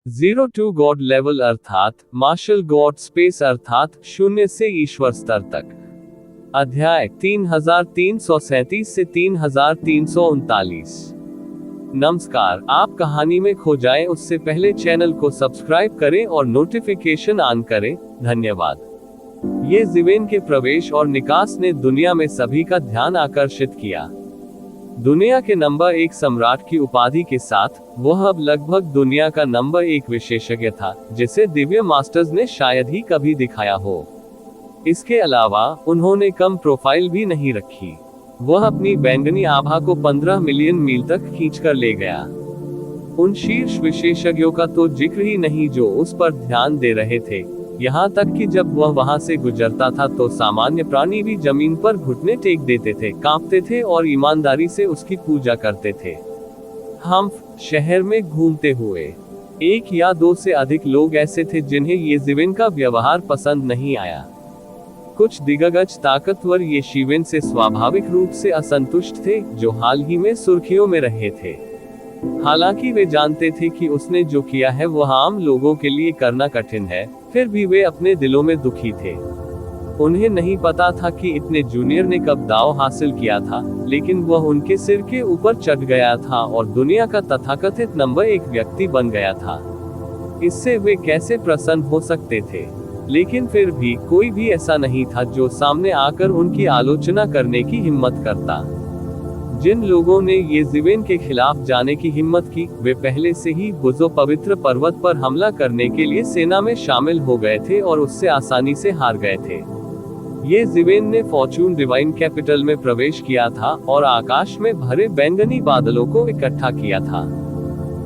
Zero to God level अर्थात martial God space अर्थात शून्य से ईश्वर स्तर तक। अध्याय 3337 से 3339। नमस्कार, आप कहानी में खो जाएं उससे पहले चैनल को सब्सक्राइब करें और नोटिफिकेशन ऑन करें। धन्यवाद। ये जीवेन के प्रवेश और निकास ने दुनिया में सभी का ध्यान आकर्षित किया। दुनिया के नंबर 1 सम्राट की उपाधि के साथ वह अब लगभग दुनिया का नंबर 1 विशेषज्ञ था, जिसे दिव्य मास्टर्स ने शायद ही कभी दिखाया हो। इसके अलावा उन्होंने कम प्रोफाइल भी नहीं रखी। वह अपनी बैंगनी आभा को 15 मिलियन मील तक खींचकर ले गया। उन शीर्ष विशेषज्ञों का तो जिक्र ही नहीं जो उस पर ध्यान दे रहे थे। यहाँ तक कि जब वह वहां से गुजरता था तो सामान्य प्राणी भी जमीन पर घुटने टेक देते थे, कांपते थे और ईमानदारी से उसकी पूजा करते थे। हम शहर में घूमते हुए 1 या 2 से अधिक लोग ऐसे थे जिन्हें ये जीवेन का व्यवहार पसंद नहीं आया। कुछ दिग्गज ताकतवर ये शिवेन से स्वाभाविक रूप से असंतुष्ट थे, जो हाल ही में सुर्खियों में रहे थे। हालांकि वे जानते थे कि उसने जो किया है वह आम लोगों के लिए करना कठिन है, फिर भी वे अपने दिलों में दुखी थे। उन्हें नहीं पता था कि इतने जूनियर ने कब दाव हासिल किया था, लेकिन वह उनके सिर के ऊपर चढ़ गया था और दुनिया का तथाकथित नंबर 1 व्यक्ति बन गया था। इससे वे कैसे प्रसन्न हो सकते थे? लेकिन फिर भी कोई भी ऐसा नहीं था जो सामने आकर उनकी आलोचना करने की हिम्मत करता। जिन लोगों ने ये जीवेन के खिलाफ जाने की हिम्मत की, वे पहले से ही बुजो पवित्र पर्वत पर हमला करने के लिए सेना में शामिल हो गए थे और उससे आसानी से हार गए थे। ये जीवेन ने फॉर्चून डिवाइन कैपिटल में प्रवेश किया था और आकाश में भरे बैंगनी बादलों को इकट्ठा किया था।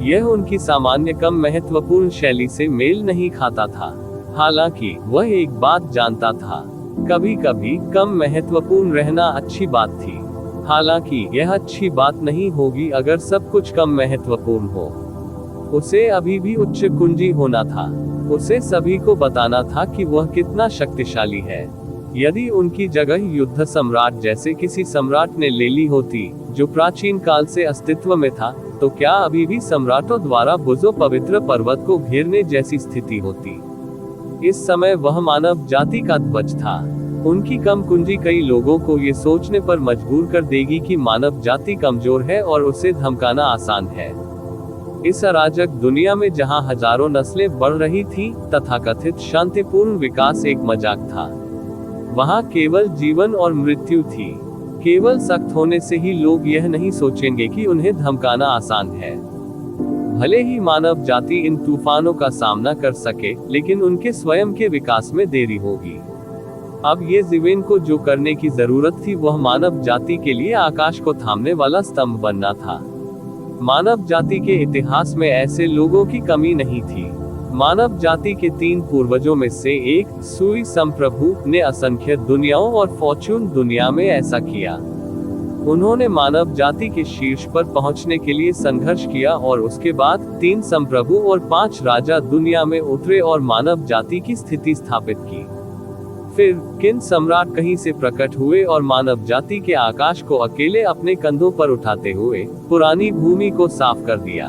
यह उनकी सामान्य कम महत्वपूर्ण शैली से मेल नहीं खाता था। हालांकि वह एक बात जानता था, कभी कभी कम महत्वपूर्ण रहना अच्छी बात थी। हालांकि यह अच्छी बात नहीं होगी अगर सब कुछ कम महत्वपूर्ण हो। उसे अभी भी उच्च कुंजी होना था। उसे सभी को बताना था कि वह कितना शक्तिशाली है। यदि उनकी जगह युद्ध सम्राट जैसे किसी सम्राट ने ले ली होती, जो प्राचीन काल से अस्तित्व में था, तो क्या अभी भी सम्राटों द्वारा बुजो पवित्र पर्वत को घेरने जैसी स्थिति होती? इस समय वह मानव जाति का ध्वज था। उनकी कम कुंजी कई लोगों को ये सोचने पर मजबूर कर देगी कि मानव जाति कमजोर है और उसे धमकाना आसान है। इस अराजक दुनिया में जहां हजारों नस्लें बढ़ रही थीं, तथाकथित शांतिपूर्ण विकास एक मजाक था। वहां केवल जीवन और मृत्यु थी। केवल सख्त होने से ही लोग यह नहीं सोचेंगे कि उन्हें धमकाना आसान है। भले ही मानव जाति इन तूफानों का सामना कर सके, लेकिन उनके स्वयं के विकास में देरी होगी। अब ये जीवेन को जो करने की जरूरत थी वह मानव जाति के लिए आकाश को थामने वाला स्तंभ बनना था। मानव जाति के इतिहास में ऐसे लोगों की कमी नहीं थी। मानव जाति के 3 पूर्वजों में से एक सुई संप्रभु ने असंख्य दुनियाओं और फॉर्चून दुनिया में ऐसा किया। उन्होंने मानव जाति के शीर्ष पर पहुंचने के लिए संघर्ष किया और उसके बाद 3 संप्रभु और 5 राजा दुनिया में उतरे और मानव जाति की स्थिति स्थापित की। फिर किन सम्राट कहीं से प्रकट हुए और मानव जाति के आकाश को अकेले अपने कंधों पर उठाते हुए पुरानी भूमि को साफ कर दिया।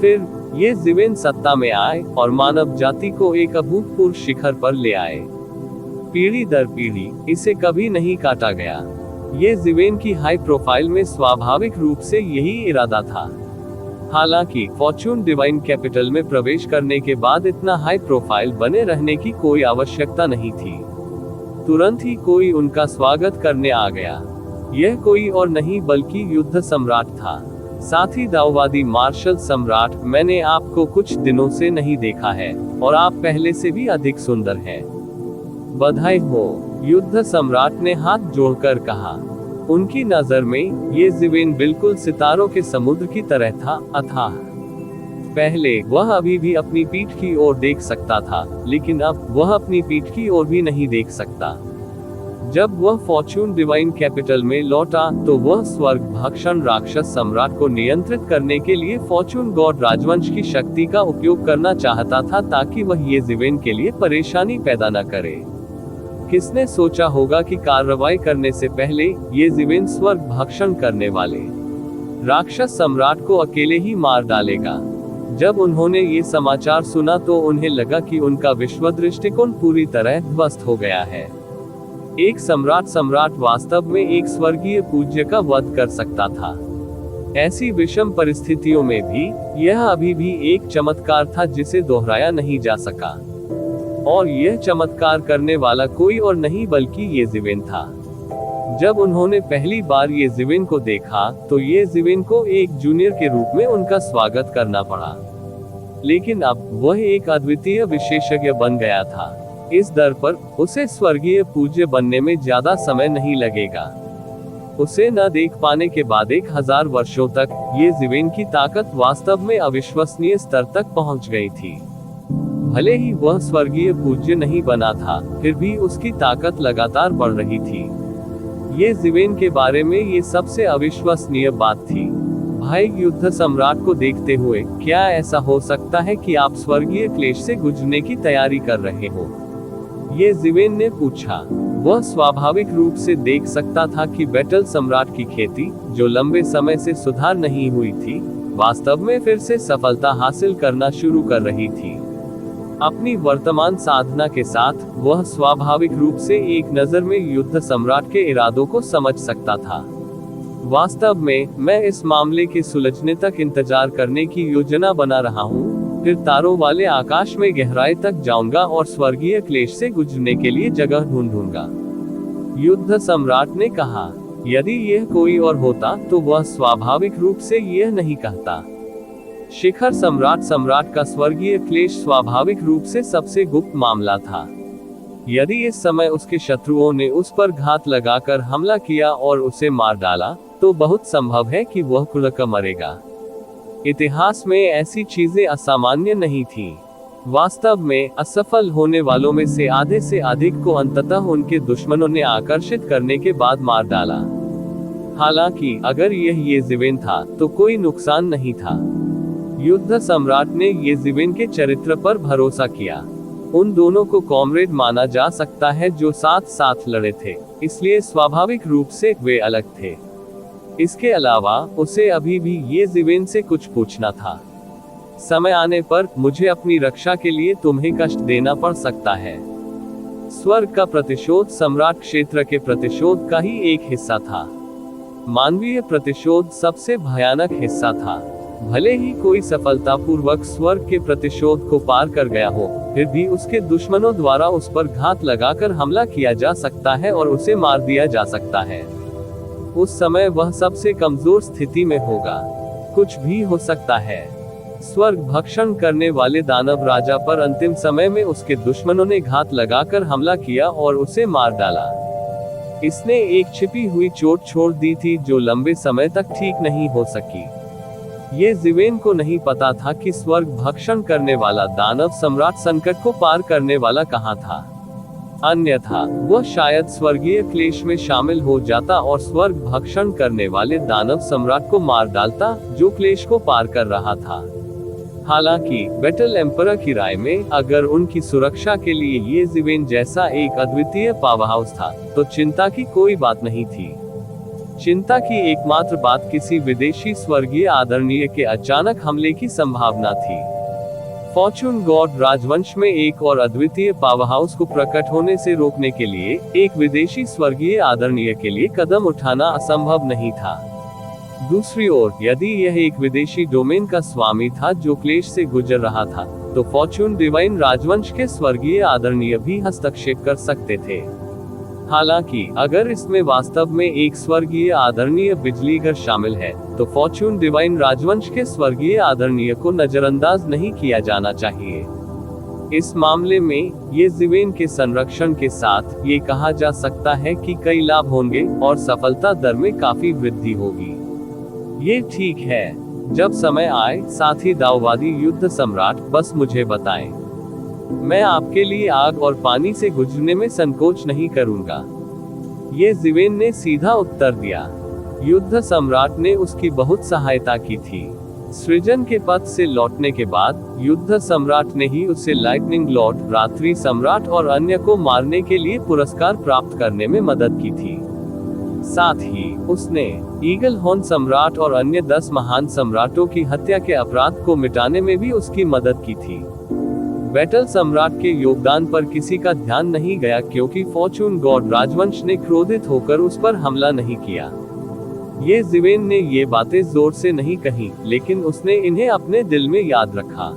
फिर ये जीवेन सत्ता में आए और मानव जाति को एक अभूतपूर्व शिखर पर ले आए। पीढ़ी दर पीढ़ी इसे कभी नहीं काटा गया। ये जीवेन की हाई प्रोफाइल में स्वाभाविक रूप से यही इरादा था। हालांकि फॉर्चून डिवाइन कैपिटल में प्रवेश करने के बाद इतना हाई प्रोफाइल बने रहने की कोई आवश्यकता नहीं थी। तुरंत ही कोई उनका स्वागत करने आ गया। यह कोई और नहीं बल्कि युद्ध सम्राट था। साथ ही दाववादी मार्शल सम्राट। मैंने आपको कुछ दिनों से नहीं देखा है और आप पहले से भी अधिक सुंदर हैं। बधाई हो, युद्ध सम्राट ने हाथ जोड़कर कहा। उनकी नजर में ये जीवेन बिल्कुल सितारों के समुद्र की तरह था, अथाह। पहले वह अभी भी अपनी पीठ की ओर देख सकता था, लेकिन अब वह अपनी पीठ की ओर भी नहीं देख सकता। जब वह फॉर्चून डिवाइन कैपिटल में लौटा तो वह स्वर्ग भक्षण राक्षस सम्राट को नियंत्रित करने के लिए फॉर्चून गॉड राजवंश की शक्ति का उपयोग करना चाहता था, ताकि वह ये जीवेन के लिए परेशानी पैदा न करे। किसने सोचा होगा कि कार्रवाई करने से पहले ये जीवेन स्वर्ग भक्षण करने वाले राक्षस सम्राट को अकेले ही मार डालेगा। जब उन्होंने ये समाचार सुना तो उन्हें लगा कि उनका विश्व दृष्टिकोण पूरी तरह ध्वस्त हो गया है। एक सम्राट वास्तव में एक स्वर्गीय पूज्य का वध कर सकता था। ऐसी विषम परिस्थितियों में भी यह अभी भी एक चमत्कार था जिसे दोहराया नहीं जा सका। और यह चमत्कार करने वाला कोई और नहीं बल्कि येज़िवेन था। जब उन्होंने पहली बार येज़िवेन को देखा तो येज़िवेन को एक जूनियर के रूप में उनका स्वागत करना पड़ा। लेकिन अब वह एक अद्वितीय विशेषज्ञ बन गया था। इस दर पर उसे स्वर्गीय पूज्य बनने में ज्यादा समय नहीं लगेगा। उसे न देख पाने के बाद 1000 वर्षों तक येज़िवेन की ताकत वास्तव में अविश्वसनीय स्तर तक पहुंच गई थी। भले ही वह स्वर्गीय पूज्य नहीं बना था, फिर भी उसकी ताकत लगातार बढ़ रही थी। येज़िवेन के बारे में ये सबसे अविश्वसनीय बात थी। भाई युद्ध सम्राट को देखते हुए, क्या ऐसा हो सकता है कि आप स्वर्गीय क्लेश से गुजरने की तैयारी कर रहे हो? येज़िवेन ने पूछा। वह स्वाभाविक रूप से देख सकता था कि बैटल सम्राट की खेती, जो लंबे समय से सुधार नहीं हुई थी, वास्तव में फिर से सफलता हासिल करना शुरू कर रही थी। अपनी वर्तमान साधना के साथ वह स्वाभाविक रूप से एक नज़र में युद्ध सम्राट के इरादों को समझ सकता था। वास्तव में मैं इस मामले के सुलझने तक इंतजार करने की योजना बना रहा हूँ, फिर तारों वाले आकाश में गहराई तक जाऊंगा और स्वर्गीय क्लेश से गुजरने के लिए जगह ढूंढूंगा। युद्ध सम्राट ने कहा। यदि यह कोई और होता तो वह स्वाभाविक रूप से यह नहीं कहता। शिखर सम्राट का स्वर्गीय क्लेश स्वाभाविक रूप से सबसे गुप्त मामला था। यदि इस समय उसके शत्रुओं ने उस पर घात लगाकर हमला किया और उसे मार डाला, तो बहुत संभव है कि वह कुलक मरेगा। इतिहास में ऐसी चीजें असामान्य नहीं थी। वास्तव में असफल होने वालों में से आधे से अधिक को अंततः उनके दुश्मनों ने आकर्षित करने के बाद मार डाला। हालांकि अगर यह येज़िवेन था तो कोई नुकसान नहीं था। युद्ध सम्राट ने येज़िवेन के चरित्र पर भरोसा किया। उन दोनों को कॉमरेड माना जा सकता है जो साथ साथ लड़े थे, इसलिए स्वाभाविक रूप से वे अलग थे। इसके अलावा उसे अभी भी येज़िवेन से कुछ पूछना था। समय आने पर मुझे अपनी रक्षा के लिए तुम्हें कष्ट देना पड़ सकता है। स्वर्ग का प्रतिशोध सम्राट क्षेत्र के प्रतिशोध का ही एक हिस्सा था। मानवीय प्रतिशोध सबसे भयानक हिस्सा था। भले ही कोई सफलतापूर्वक स्वर्ग के प्रतिशोध को पार कर गया हो, फिर भी उसके दुश्मनों द्वारा उस पर घात लगाकर हमला किया जा सकता है और उसे मार दिया जा सकता है। उस समय वह सबसे कमजोर स्थिति में होगा। कुछ भी हो सकता है। स्वर्ग भक्षण करने वाले दानव राजा पर अंतिम समय में उसके दुश्मनों ने घात लगाकर हमला किया और उसे मार डाला। इसने एक छिपी हुई चोट छोड़ दी थी जो लंबे समय तक ठीक नहीं हो सकी। येज़िवेन को नहीं पता था कि स्वर्ग भक्षण करने वाला दानव सम्राट संकट को पार करने वाला कहाँ था। अन्यथा वह शायद स्वर्गीय क्लेश में शामिल हो जाता और स्वर्ग भक्षण करने वाले दानव सम्राट को मार डालता, जो क्लेश को पार कर रहा था। हालांकि बैटल एम्परर की राय में अगर उनकी सुरक्षा के लिए येज़िवेन जैसा एक अद्वितीय पावरहाउस था, तो चिंता की कोई बात नहीं थी। चिंता की एकमात्र बात किसी विदेशी स्वर्गीय आदरणीय के अचानक हमले की संभावना थी। फॉर्चून गॉड राजवंश में एक और अद्वितीय पावरहाउस को प्रकट होने से रोकने के लिए एक विदेशी स्वर्गीय आदरणीय के लिए कदम उठाना असंभव नहीं था। दूसरी ओर, यदि यह एक विदेशी डोमेन का स्वामी था जो क्लेश से गुजर रहा था, तो फॉर्चून डिवाइन राजवंश के स्वर्गीय आदरणीय भी हस्तक्षेप कर सकते थे। हालांकि अगर इसमें वास्तव में एक स्वर्गीय आदरणीय बिजलीघर शामिल है, तो फॉर्चून डिवाइन राजवंश के स्वर्गीय आदरणीय को नजरअंदाज नहीं किया जाना चाहिए। इस मामले में येज़िवेन के संरक्षण के साथ ये कहा जा सकता है कि कई लाभ होंगे और सफलता दर में काफी वृद्धि होगी। ये ठीक है। जब समय आए, साथी दाववादी युद्ध सम्राट, बस मुझे बताएं। मैं आपके लिए आग और पानी से गुजरने में संकोच नहीं करूंगा। येज़िवेन ने सीधा उत्तर दिया। युद्ध सम्राट ने उसकी बहुत सहायता की थी। सृजन के पथ से लौटने के बाद युद्ध सम्राट ने ही उसे लाइटनिंग लॉर्ड, रात्रि सम्राट और अन्य को मारने के लिए पुरस्कार प्राप्त करने में मदद की थी। साथ ही उसने ईगल हॉर्न सम्राट और अन्य 10 महान सम्राटों की हत्या के अपराध को मिटाने में भी उसकी मदद की थी। बैटल सम्राट के योगदान पर किसी का ध्यान नहीं गया क्योंकि फॉर्चून गॉड राजवंश ने क्रोधित होकर उस पर हमला नहीं किया। ये जिवेन ने ये बातें जोर से नहीं कही, लेकिन उसने इन्हें अपने दिल में याद रखा।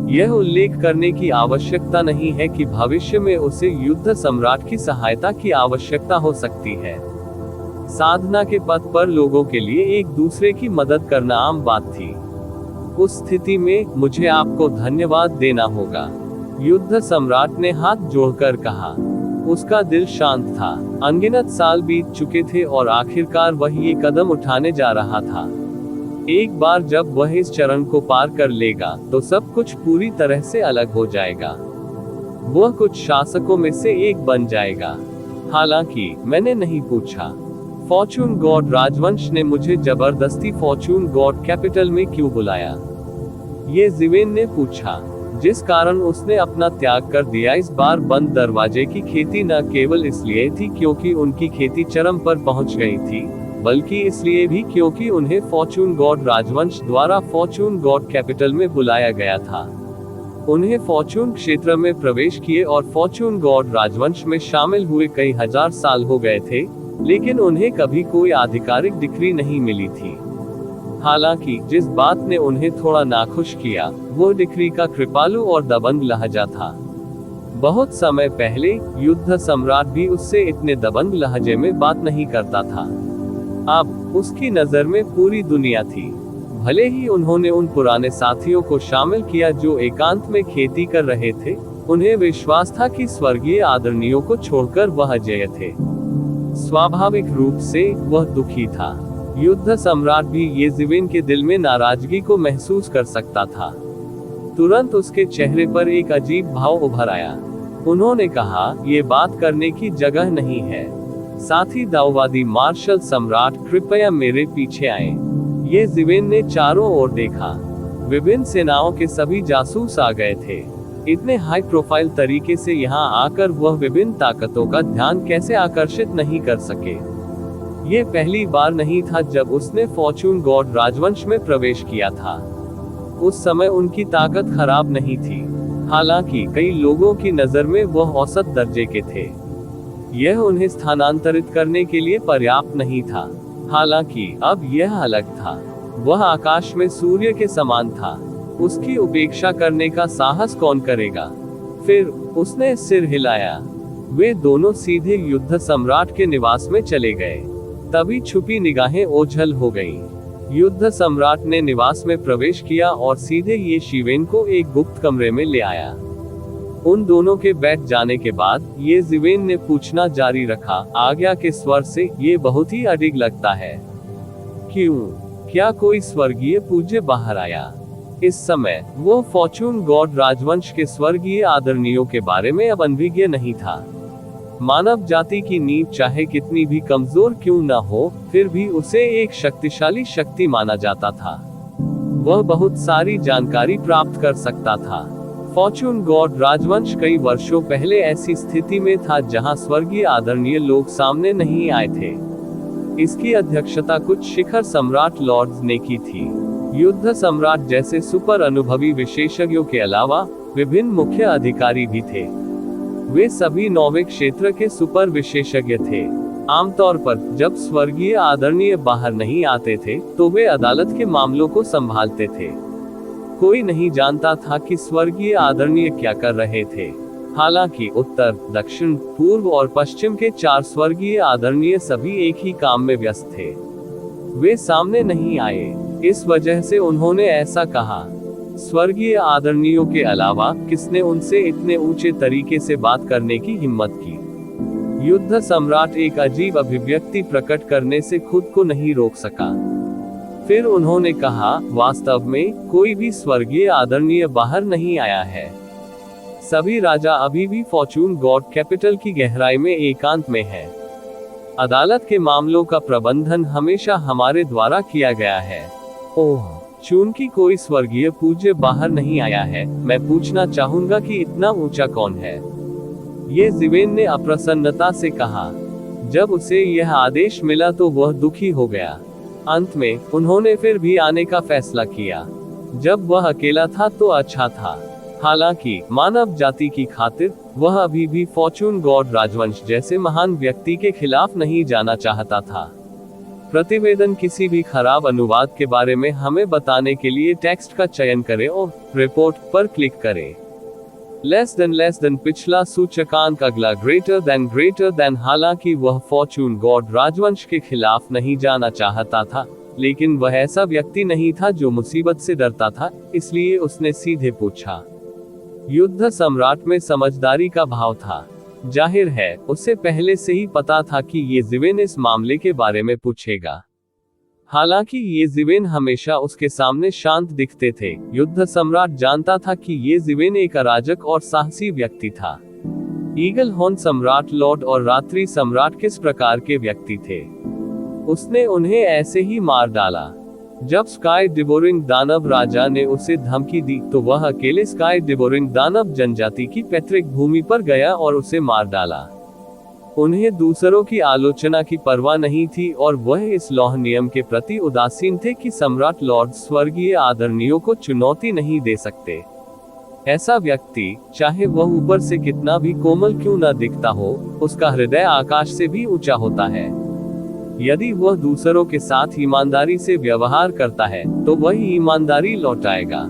यह उल्लेख करने की आवश्यकता नहीं है कि भविष्य में उसे युद्ध सम्राट की सहायता की आवश्यकता हो सकती है। साधना के पथ पर लोगों के लिए एक दूसरे की मदद करना आम बात थी। उस स्थिति में मुझे आपको धन्यवाद देना होगा, युद्ध सम्राट ने हाथ जोड़कर कहा। उसका दिल शांत था। अनगिनत साल बीत चुके थे और आखिरकार वह ये कदम उठाने जा रहा था। एक बार जब वह इस चरण को पार कर लेगा तो सब कुछ पूरी तरह से अलग हो जाएगा। वह कुछ शासकों में से एक बन जाएगा। हालांकि मैंने नहीं पूछा, फॉर्चून गॉड राजवंश ने मुझे जबरदस्ती फॉर्चून गॉड कैपिटल में क्यों बुलाया? ये जिवेन ने पूछा, जिस कारण उसने अपना त्याग कर दिया। इस बार बंद दरवाजे की खेती न केवल इसलिए थी क्योंकि उनकी खेती चरम पर पहुंच गई थी, बल्कि इसलिए भी क्योंकि उन्हें फॉर्चून गॉड राजवंश द्वारा फॉर्चून गॉड कैपिटल में बुलाया गया था। उन्हें फॉर्चून क्षेत्र में प्रवेश किए और फॉर्चून गॉड राजवंश में शामिल हुए कई हजार साल हो गए थे, लेकिन उन्हें कभी कोई आधिकारिक डिक्री नहीं मिली थी। हालांकि जिस बात ने उन्हें थोड़ा नाखुश किया वो डिक्री का कृपालु और दबंग लहजा था। बहुत समय पहले युद्ध सम्राट भी उससे इतने दबंग लहजे में बात नहीं करता था। अब उसकी नजर में पूरी दुनिया थी। भले ही उन्होंने उन पुराने साथियों को शामिल किया जो एकांत में खेती कर रहे थे, उन्हें विश्वास था कि स्वर्गीय आदरणीयों को छोड़कर वह अजेय थे। स्वाभाविक रूप से वह दुखी था। युद्ध सम्राट भी ये जिवेन के दिल में नाराजगी को महसूस कर सकता था। तुरंत उसके चेहरे पर एक अजीब भाव उभर आया। उन्होंने कहा, ये बात करने की जगह नहीं है। साथी दाऊवादी मार्शल सम्राट, कृपया मेरे पीछे आए। ये जिवेन ने चारों ओर देखा। विभिन्न सेनाओं के सभी जासूस आ गए थे। इतने हाई प्रोफाइल तरीके से यहाँ आकर वह विभिन्न ताकतों का ध्यान कैसे आकर्षित नहीं कर सके। ये पहली बार नहीं था जब उसने फॉर्चून गॉड राजवंश में प्रवेश किया था। उस समय उनकी ताकत खराब नहीं थी, हालांकि कई लोगों की नजर में वह औसत दर्जे के थे। यह उन्हें स्थानांतरित करने के लिए पर्याप्त नहीं था। हालांकि अब यह अलग था। वह आकाश में सूर्य के समान था। उसकी उपेक्षा करने का साहस कौन करेगा? फिर उसने सिर हिलाया। वे दोनों सीधे युद्ध सम्राट के निवास में चले गए। तभी छुपी निगाहें ओझल हो गईं। युद्ध सम्राट ने निवास में प्रवेश किया और सीधे ये शिवेन को एक गुप्त कमरे में ले आया। उन दोनों के बैठ जाने के बाद ये जिवेन ने पूछना जारी रखा, आज्ञा के स्वर से, ये बहुत ही अडिग लगता है। क्यों? क्या कोई स्वर्गीय पूज्य बाहर आया? इस समय वो फॉर्चून गॉड राजवंश के स्वर्गीय आदरणीयों के बारे में अब अनभिज्ञ नहीं था। मानव जाति की नींव चाहे कितनी भी कमजोर क्यों न हो, फिर भी उसे एक शक्तिशाली शक्ति माना जाता था। वह बहुत सारी जानकारी प्राप्त कर सकता था। फॉर्चून गॉड राजवंश कई वर्षों पहले ऐसी स्थिति में था जहां स्वर्गीय आदरणीय लोग सामने नहीं आए थे। इसकी अध्यक्षता कुछ शिखर सम्राट लॉर्ड्स ने की थी। युद्ध सम्राट जैसे सुपर अनुभवी विशेषज्ञों के अलावा विभिन्न मुख्य अधिकारी भी थे। वे सभी नौवें क्षेत्र के सुपर विशेषज्ञ थे। आमतौर पर जब स्वर्गीय आदरणीय बाहर नहीं आते थे तो वे अदालत के मामलों को संभालते थे। कोई नहीं जानता था कि स्वर्गीय आदरणीय क्या कर रहे थे। हालांकि उत्तर, दक्षिण, पूर्व और पश्चिम के 4 स्वर्गीय आदरणीय सभी एक ही काम में व्यस्त थे। वे सामने नहीं आए, इस वजह से उन्होंने ऐसा कहा। स्वर्गीय आदरणीयों के अलावा किसने उनसे इतने ऊंचे तरीके से बात करने की हिम्मत की? युद्ध सम्राट एक अजीब अभिव्यक्ति प्रकट करने से खुद को नहीं रोक सका। फिर उन्होंने कहा, वास्तव में कोई भी स्वर्गीय आदरणीय बाहर नहीं आया है। सभी राजा अभी भी फॉर्चून गॉड कैपिटल की गहराई में एकांत में है। अदालत के मामलों का प्रबंधन हमेशा हमारे द्वारा किया गया है। ओह, चूंकि कोई स्वर्गीय पूज्य बाहर नहीं आया है, मैं पूछना चाहूंगा कि इतना ऊंचा कौन है? ये जिवेन ने अप्रसन्नता से कहा। जब उसे यह आदेश मिला तो वह दुखी हो गया। अंत में उन्होंने फिर भी आने का फैसला किया। जब वह अकेला था तो अच्छा था। हालांकि मानव जाति की खातिर वह अभी भी फॉर्चून गॉड राजवंश जैसे महान व्यक्ति के खिलाफ नहीं जाना चाहता था। प्रतिवेदन किसी भी खराब अनुवाद के बारे में हमें बताने के लिए टेक्स्ट का चयन करें और रिपोर्ट पर क्लिक करें। लेस देन पिछला सूचकांक अगला ग्रेटर देन। हालांकि वह फॉर्चून गॉड राजवंश के खिलाफ नहीं जाना चाहता था, लेकिन वह ऐसा व्यक्ति नहीं था जो मुसीबत से डरता था, इसलिए उसने सीधे पूछा। युद्ध सम्राट में समझदारी का भाव था। जाहिर है उसे पहले से ही पता था कि ये ज़िवेन इस मामले के बारे में पूछेगा। हालांकि ये ज़िवेन हमेशा उसके सामने शांत दिखते थे, युद्ध सम्राट जानता था कि ये ज़िवेन एक अराजक और साहसी व्यक्ति था। ईगल हॉर्न सम्राट लॉर्ड और रात्रि सम्राट किस प्रकार के व्यक्ति थे? उसने उन्हें ऐसे ही मार डाला। जब स्काई डिवोरिंग दानव राजा ने उसे धमकी दी तो वह अकेले स्काई डिवोरिंग दानव जनजाति की पैतृक भूमि पर गया और उसे मार डाला। उन्हें दूसरों की आलोचना की परवाह नहीं थी और वह इस लौह नियम के प्रति उदासीन थे कि सम्राट लॉर्ड स्वर्गीय आदरणीयों को चुनौती नहीं दे सकते। ऐसा व्यक्ति, चाहे वह ऊपर से कितना भी कोमल क्यों न दिखता हो, उसका हृदय आकाश से भी ऊंचा होता है। यदि वह दूसरों के साथ ईमानदारी से व्यवहार करता है तो वही ईमानदारी लौटाएगा।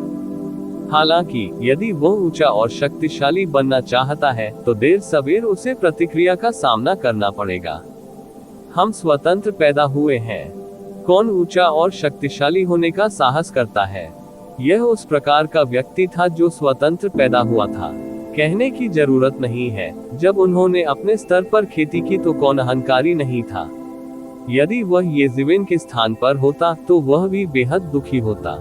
हालांकि यदि वह ऊंचा और शक्तिशाली बनना चाहता है तो देर सवेर उसे प्रतिक्रिया का सामना करना पड़ेगा। हम स्वतंत्र पैदा हुए हैं। कौन ऊंचा और शक्तिशाली होने का साहस करता है? यह उस प्रकार का व्यक्ति था जो स्वतंत्र पैदा हुआ था। कहने की जरूरत नहीं है, जब उन्होंने अपने स्तर पर खेती की तो कौन अहंकारी नहीं था। यदि वह ये ज़िवेन के स्थान पर होता तो वह भी बेहद दुखी होता।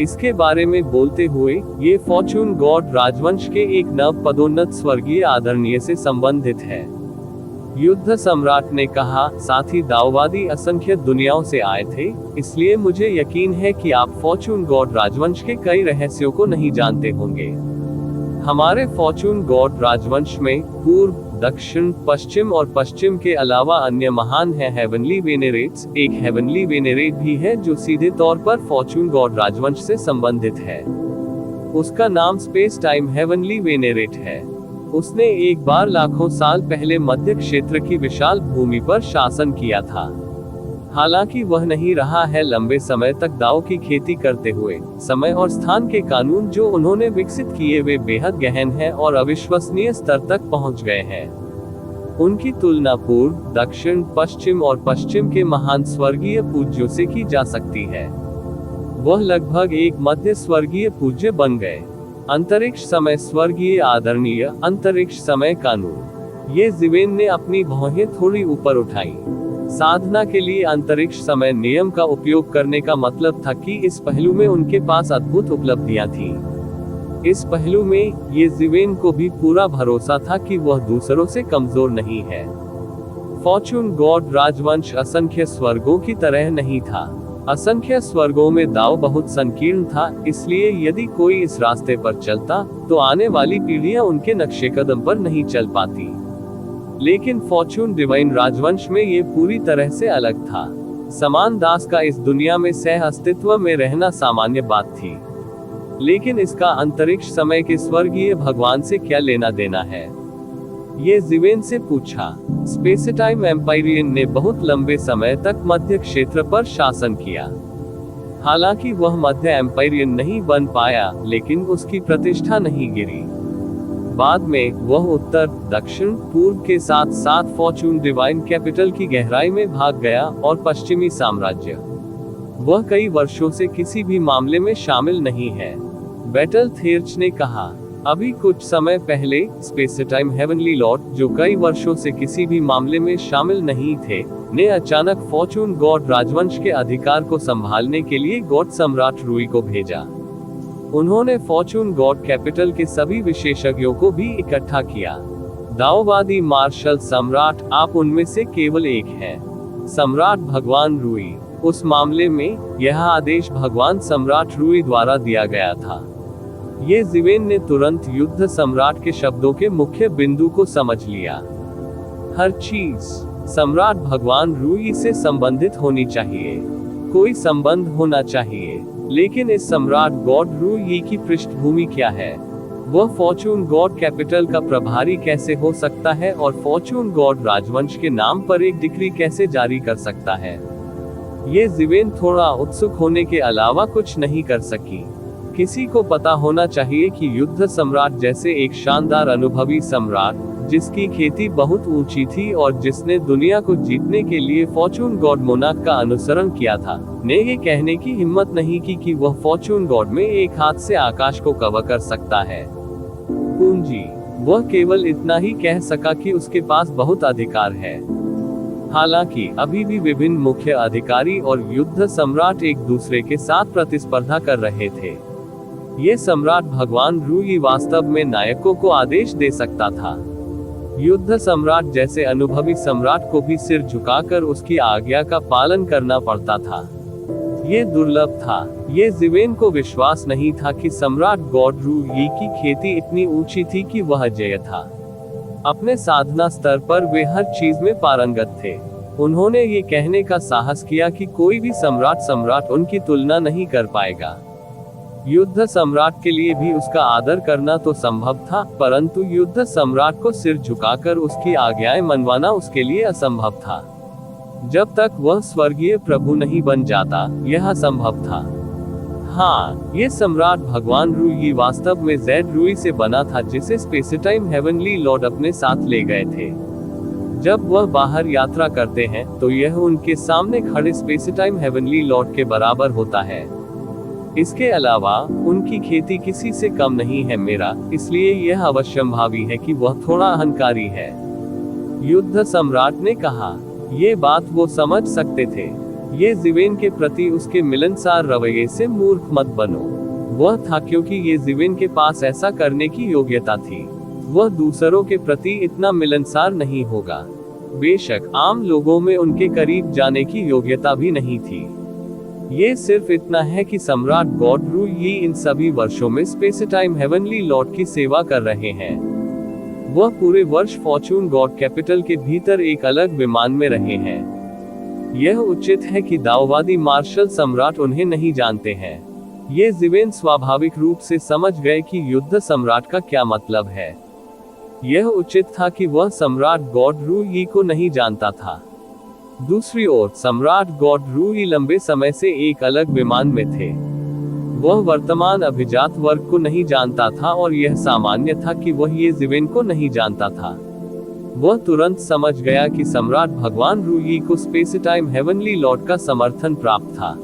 इसके बारे में बोलते हुए ये फॉर्चून गॉड राजवंश के एक नव पदोन्नत स्वर्गीय आदरणीय से संबंधित है। युद्ध सम्राट ने कहा, साथी दाववादी असंख्य दुनियाओं से आए थे, इसलिए मुझे यकीन है कि आप फॉर्चून गॉड राजवंश के कई रहस्यों को नहीं जानते होंगे। हमारे फॉर्चून गॉड राजवंश में पूर्व, दक्षिण, पश्चिम और पश्चिम के अलावा अन्य महान है हेवनली वेनेरेट्स। एक हेवनली वेनेरेट भी है जो सीधे तौर पर फॉर्चून गॉड राजवंश से संबंधित है। उसका नाम स्पेस टाइम हेवनली वेनेरेट है। उसने एक बार लाखों साल पहले मध्य क्षेत्र की विशाल भूमि पर शासन किया था। हालांकि वह नहीं रहा है लंबे समय तक दाव की खेती करते हुए। समय और स्थान के कानून जो उन्होंने विकसित किए वे बेहद गहन हैं और अविश्वसनीय स्तर तक पहुंच गए हैं। उनकी तुलना पूर्व, दक्षिण, पश्चिम और पश्चिम के महान स्वर्गीय पूज्यों से की जा सकती है। वह लगभग एक मध्य स्वर्गीय पूज्य बन गए। अंतरिक्ष समय स्वर्गीय आदरणीय, अंतरिक्ष समय कानून। ये ज़िवेन ने अपनी भौहें थोड़ी ऊपर उठाई। साधना के लिए अंतरिक्ष समय नियम का उपयोग करने का मतलब था कि इस पहलू में उनके पास अद्भुत उपलब्धियां थी। इस पहलू में ये ज़िवेन को भी पूरा भरोसा था कि वह दूसरों से कमजोर नहीं है। फॉर्चून गॉड राजवंश असंख्य स्वर्गों की तरह नहीं था। असंख्य स्वर्गों में दाव बहुत संकीर्ण था, इसलिए यदि कोई इस रास्ते पर चलता तो आने वाली पीढ़ियां उनके नक्शे कदम पर नहीं चल पाती। लेकिन फॉर्चून डिवाइन राजवंश में ये पूरी तरह से अलग था। समान दास का इस दुनिया में सह अस्तित्व में रहना सामान्य बात थी, लेकिन इसका अंतरिक्ष समय के स्वर्गीय भगवान से क्या लेना देना है? ये ज़िवेन से पूछा। स्पेसटाइम एम्पायरियन ने बहुत लंबे समय तक मध्य क्षेत्र पर शासन किया। हालांकि वह मध्य एम्पायरियन नहीं बन पाया, लेकिन उसकी प्रतिष्ठा नहीं गिरी। बाद में वह उत्तर, दक्षिण, पूर्व के साथ साथ फॉर्चून डिवाइन कैपिटल की गहराई में भाग गया और पश्चिमी साम्राज्य। वह कई वर्षों से किसी भी मामले में शामिल नहीं है। बैटल थेर्च ने कहा। अभी कुछ समय पहले स्पेसटाइम हेवनली लॉर्ड, जो कई वर्षों से किसी भी मामले में शामिल नहीं थे, ने अचानक फॉर्चून गॉड राजवंश के अधिकार को संभालने के लिए गॉड सम्राट रूई को भेजा। उन्होंने फॉर्चून गॉड कैपिटल के सभी विशेषज्ञों को भी इकट्ठा किया। दाववादी मार्शल सम्राट, आप उनमें से केवल एक हैं। सम्राट भगवान रूई। उस मामले में यह आदेश भगवान सम्राट रूई द्वारा दिया गया था। ये ज़िवेन ने तुरंत युद्ध सम्राट के शब्दों के मुख्य बिंदु को समझ लिया। हर चीज सम्राट भगवान रूई से संबंधित होनी चाहिए। कोई संबंध होना चाहिए। लेकिन इस सम्राट गॉड रूई की पृष्ठभूमि क्या है? वह फॉर्चून गॉड कैपिटल का प्रभारी कैसे हो सकता है और फॉर्चून गॉड राजवंश के नाम पर एक डिक्री कैसे जारी कर सकता है? ये जिवेन थोड़ा उत्सुक होने के अलावा कुछ नहीं कर सकी। किसी को पता होना चाहिए कि युद्ध सम्राट जैसे एक शानदार अनुभवी सम्राट, जिसकी खेती बहुत ऊंची थी और जिसने दुनिया को जीतने के लिए फॉर्चून गॉड मोनार्क का अनुसरण किया था, ने ये कहने की हिम्मत नहीं की कि वह फॉर्चून गॉड में एक हाथ से आकाश को कवर कर सकता है। पूंजी। वह केवल इतना ही कह सका कि उसके पास बहुत अधिकार है। हालांकि अभी भी विभिन्न मुख्य अधिकारी और युद्ध सम्राट एक दूसरे के साथ प्रतिस्पर्धा कर रहे थे। ये सम्राट भगवान रूई वास्तव में नायकों को आदेश दे सकता था। युद्ध सम्राट जैसे अनुभवी सम्राट को भी सिर झुकाकर उसकी आज्ञा का पालन करना पड़ता था। ये दुर्लभ था। ये जिवेन को विश्वास नहीं था कि सम्राट गॉड रूई की खेती इतनी ऊंची थी कि वह अजेय था। अपने साधना स्तर पर वे हर चीज में पारंगत थे। उन्होंने ये कहने का साहस किया कि कोई भी सम्राट उनकी तुलना नहीं कर पाएगा। युद्ध सम्राट के लिए भी उसका आदर करना तो संभव था, परंतु युद्ध सम्राट को सिर झुकाकर उसकी आज्ञाएं मनवाना उसके लिए असंभव था। जब तक वह स्वर्गीय प्रभु नहीं बन जाता, यह असंभव था। हाँ, ये सम्राट भगवान रूई वास्तव में जेड रूई से बना था, जिसे स्पेसटाइम हेवनली लॉर्ड अपने साथ ले गए थे। जब वह बाहर यात्रा करते हैं तो यह उनके सामने खड़े स्पेसटाइम हेवनली लॉर्ड के बराबर होता है। इसके अलावा उनकी खेती किसी से कम नहीं है मेरा, इसलिए यह अवश्यंभावी है कि वह थोड़ा अहंकारी है। युद्ध सम्राट ने कहा। ये बात वो समझ सकते थे। ये जिवेन के प्रति उसके मिलनसार रवैये से मूर्ख मत बनो। वह था क्योंकि ये जिवेन के पास ऐसा करने की योग्यता थी। वह दूसरों के प्रति इतना मिलनसार नहीं होगा। बेशक आम लोगों में उनके करीब जाने की योग्यता भी नहीं थी। ये सिर्फ इतना है कि सम्राट गॉड रूई इन सभी वर्षों में स्पेसटाइम हेवनली लॉर्ड की सेवा कर रहे हैं। वह पूरे वर्ष फॉर्चून गॉड कैपिटल के भीतर एक अलग विमान में रहे हैं। यह उचित है कि दाववादी मार्शल सम्राट उन्हें नहीं जानते हैं। ये जिवेन स्वाभाविक रूप से समझ गए कि युद्ध सम्राट का क्या मतलब है। यह उचित था कि वह सम्राट गॉड रूई को नहीं जानता था। दूसरी ओर सम्राट गॉड रूई लंबे समय से एक अलग विमान में थे। वह वर्तमान अभिजात वर्ग को नहीं जानता था और यह सामान्य था कि वह ये जिवेन को नहीं जानता था। वह तुरंत समझ गया कि सम्राट भगवान रूई को स्पेसटाइम हेवनली लॉर्ड का समर्थन प्राप्त था।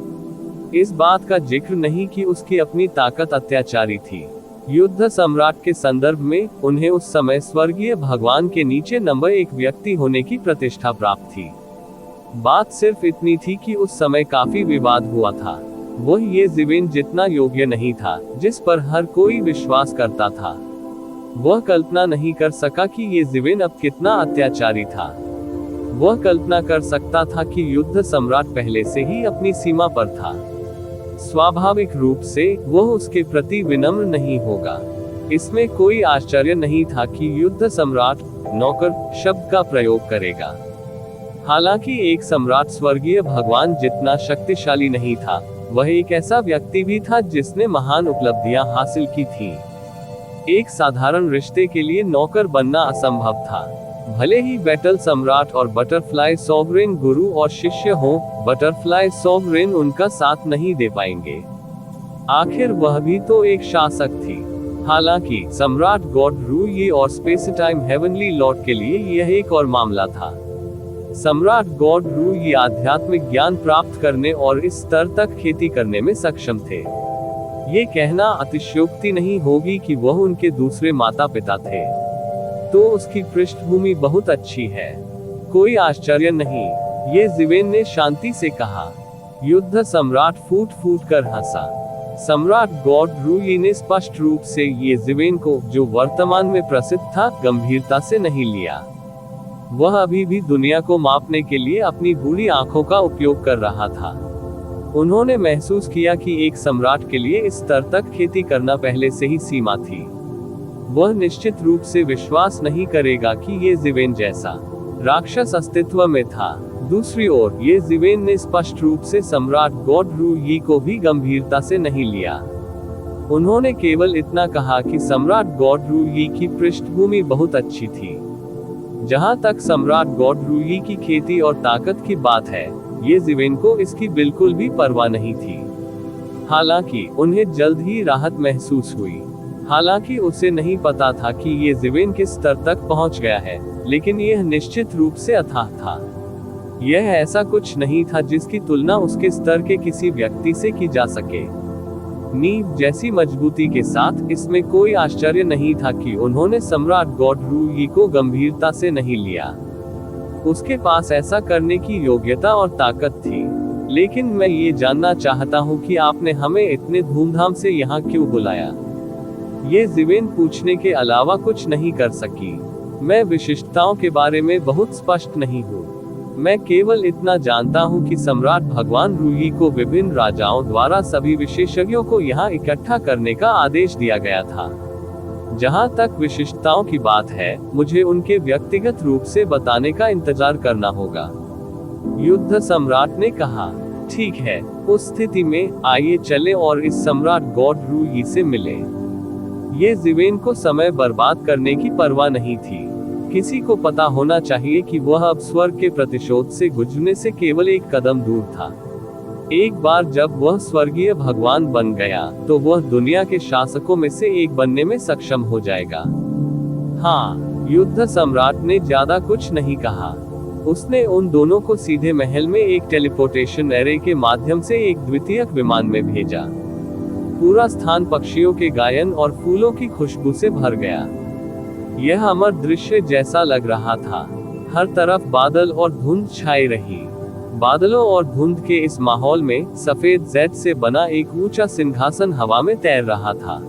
इस बात का जिक्र नहीं कि उसकी अपनी ताकत अत्याचारी थी। युद्ध सम्राट के संदर्भ में उन्हें उस समय स्वर्गीय भगवान के नीचे नंबर 1 व्यक्ति होने की प्रतिष्ठा प्राप्त थी। बात सिर्फ इतनी थी कि उस समय काफी विवाद हुआ था। वह ये जिवेन जितना योग्य नहीं था, जिस पर हर कोई विश्वास करता था। वह कल्पना नहीं कर सका कि ये जिवेन अब कितना अत्याचारी था। वह कल्पना कर सकता था कि युद्ध सम्राट पहले से ही अपनी सीमा पर था। स्वाभाविक रूप से वह उसके प्रति विनम्र नहीं होगा। इसमें कोई आश्चर्य नहीं था कि युद्ध सम्राट नौकर शब्द का प्रयोग करेगा। हालांकि एक सम्राट स्वर्गीय भगवान जितना शक्तिशाली नहीं था, वह एक ऐसा व्यक्ति भी था जिसने महान उपलब्धियां हासिल की थी। एक साधारण रिश्ते के लिए नौकर बनना असंभव था। भले ही बैटल सम्राट और बटरफ्लाई सॉवरेन गुरु और शिष्य हों, बटरफ्लाई सॉवरेन उनका साथ नहीं दे पाएंगे। आखिर वह भी तो एक शासक थी। हालांकि सम्राट गॉड रूई और स्पेसटाइम हेवनली लॉर्ड के लिए यह एक और मामला था। सम्राट गॉड रूई आध्यात्मिक ज्ञान प्राप्त करने और इस स्तर तक खेती करने में सक्षम थे। ये कहना अतिशयोक्ति नहीं होगी कि वह उनके दूसरे माता पिता थे। तो उसकी पृष्ठभूमि बहुत अच्छी है। कोई आश्चर्य नहीं, ये जिवेन ने शांति से कहा। युद्ध सम्राट फूट फूट कर हंसा। सम्राट गॉड रूई ने स्पष्ट रूप से ये जिवेन को, जो वर्तमान में प्रसिद्ध था, गंभीरता से नहीं लिया। वह अभी भी दुनिया को मापने के लिए अपनी बूढ़ी आंखों का उपयोग कर रहा था। उन्होंने महसूस किया कि एक सम्राट के लिए इस स्तर तक खेती करना पहले से ही सीमा थी। वह निश्चित रूप से विश्वास नहीं करेगा कि ये जिवेन जैसा राक्षस अस्तित्व में था। दूसरी ओर ये जिवेन ने स्पष्ट रूप से सम्राट गॉड रु यी को भी गंभीरता से नहीं लिया। उन्होंने केवल इतना कहा कि सम्राट गॉड रु यी की पृष्ठभूमि बहुत अच्छी थी। जहां तक सम्राट गॉड रु यी की खेती और ताकत की बात है, ये जिवेन को इसकी बिल्कुल भी परवाह नहीं थी। हालांकि उन्हें जल्द ही राहत महसूस हुई। हालांकि उसे नहीं पता था कि ये जिवेन किस स्तर तक पहुंच गया है, लेकिन यह निश्चित रूप से अथाह था। यह ऐसा कुछ नहीं था जिसकी तुलना उसके स्तर के किसी व्यक्ति से की जा सके। नींव जैसी मजबूती के साथ इसमें कोई आश्चर्य नहीं था कि उन्होंने सम्राट गॉड रु यी को गंभीरता से नहीं लिया। उसके पास ऐसा करने की योग्यता और ताकत थी। लेकिन मैं ये जानना चाहता हूँ कि आपने हमें इतने धूमधाम से यहाँ क्यों बुलाया? ये जिवेन पूछने के अलावा कुछ नहीं कर सकी। मैं विशिष्टताओं के बारे में बहुत स्पष्ट नहीं हूँ। मैं केवल इतना जानता हूँ कि सम्राट भगवान रु यी को विभिन्न राजाओं द्वारा सभी विशेषज्ञों को यहाँ इकट्ठा करने का आदेश दिया गया था। जहाँ तक विशिष्टताओं की बात है, मुझे उनके व्यक्तिगत रूप से बताने का इंतजार करना होगा। युद्ध सम्राट ने कहा। ठीक है, उस स्थिति में आइए चलें और इस सम्राट गॉड रु यी से मिलें। ये जिवेन को समय बर्बाद करने की परवाह नहीं थी। किसी को पता होना चाहिए कि वह अब स्वर्ग के प्रतिशोध से गुजरने से केवल एक कदम दूर था। एक बार जब वह स्वर्गीय भगवान बन गया, तो वह दुनिया के शासकों में से एक बनने में सक्षम हो जाएगा। हाँ, युद्ध सम्राट ने ज्यादा कुछ नहीं कहा। उसने उन दोनों को सीधे महल में एक टेलीपोर्टेशन एरे के माध्यम से एक द्वितीयक विमान में भेजा। पूरा स्थान पक्षियों के गायन और फूलों की खुशबू से भर गया। यह अमर दृश्य जैसा लग रहा था। हर तरफ बादल और धुंध छाई रही। बादलों और धुंध के इस माहौल में सफेद जेट से बना एक ऊंचा सिंहासन हवा में तैर रहा था।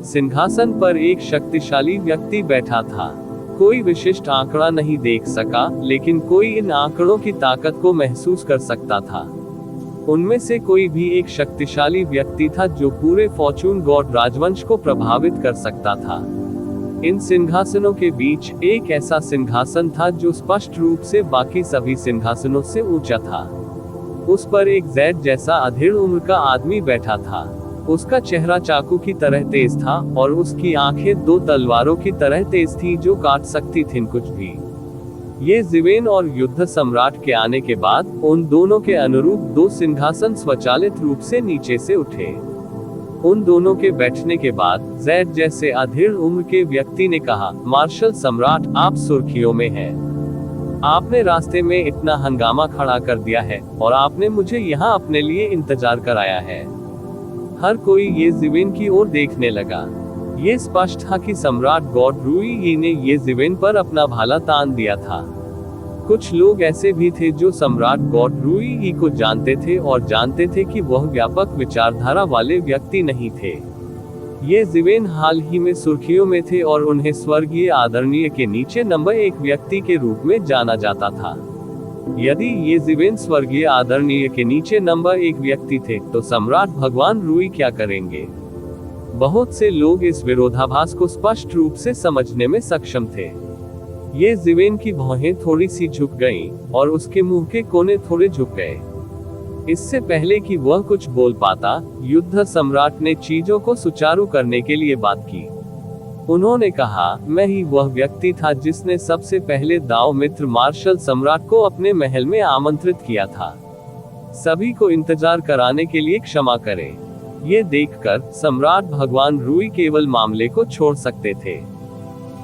सिंहासन पर एक शक्तिशाली व्यक्ति बैठा था। कोई विशिष्ट आंकड़ा नहीं देख सका, लेकिन कोई इन आंकड़ों की ताकत को महसूस कर सकता था। उनमें से कोई भी एक शक्तिशाली व्यक्ति था जो पूरे फॉर्चून गॉड राजवंश को प्रभावित कर सकता था। इन सिंहासनों के बीच एक ऐसा सिंहासन था जो स्पष्ट रूप से बाकी सभी सिंहासनों से ऊंचा था। उस पर एक जेड जैसा अधेड़ उम्र का आदमी बैठा था। उसका चेहरा चाकू की तरह तेज था और उसकी आंखें दो तलवारों की तरह तेज थी जो काट सकती थीं कुछ भी। ये जिवेन और युद्ध सम्राट के आने के बाद उन दोनों के अनुरूप दो सिंहासन स्वचालित रूप से नीचे से उठे। उन दोनों के बैठने के बाद जेड जैसे अधेड़ उम्र के व्यक्ति ने कहा, मार्शल सम्राट, आप सुर्खियों में हैं। आपने रास्ते में इतना हंगामा खड़ा कर दिया है और आपने मुझे यहाँ अपने लिए इंतजार कराया है। हर कोई ये जिवेन की ओर देखने लगा। ये स्पष्ट था कि सम्राट गॉड रु यी ने ये जिवेन पर अपना भाला तान दिया था। कुछ लोग ऐसे भी थे जो सम्राट गॉड रु यी को जानते थे और जानते थे कि वह व्यापक विचारधारा वाले व्यक्ति नहीं थे। ये जिवेन हाल ही में सुर्खियों में थे और उन्हें स्वर्गीय आदरणीय के नीचे नंबर 1 व्यक्ति के रूप में जाना जाता था। यदि ये जिवेन स्वर्गीय आदरणीय के नीचे नंबर 1 व्यक्ति थे, तो सम्राट भगवान रु यी क्या करेंगे? बहुत से लोग इस विरोधाभास को स्पष्ट रूप से समझने में सक्षम थे। ये जिवेन की भौहें थोड़ी सी झुक गईं और उसके मुंह के कोने थोड़े झुक गए। इससे पहले कि वह कुछ बोल पाता, युद्ध सम्राट ने चीजों को सुचारू करने के लिए बात की। उन्होंने कहा, मैं ही वह व्यक्ति था जिसने सबसे पहले दाव मित्र मार्शल सम्राट को अपने महल में आमंत्रित किया था। सभी को इंतजार कराने के लिए क्षमा करें। ये देखकर सम्राट भगवान रु यी केवल मामले को छोड़ सकते थे।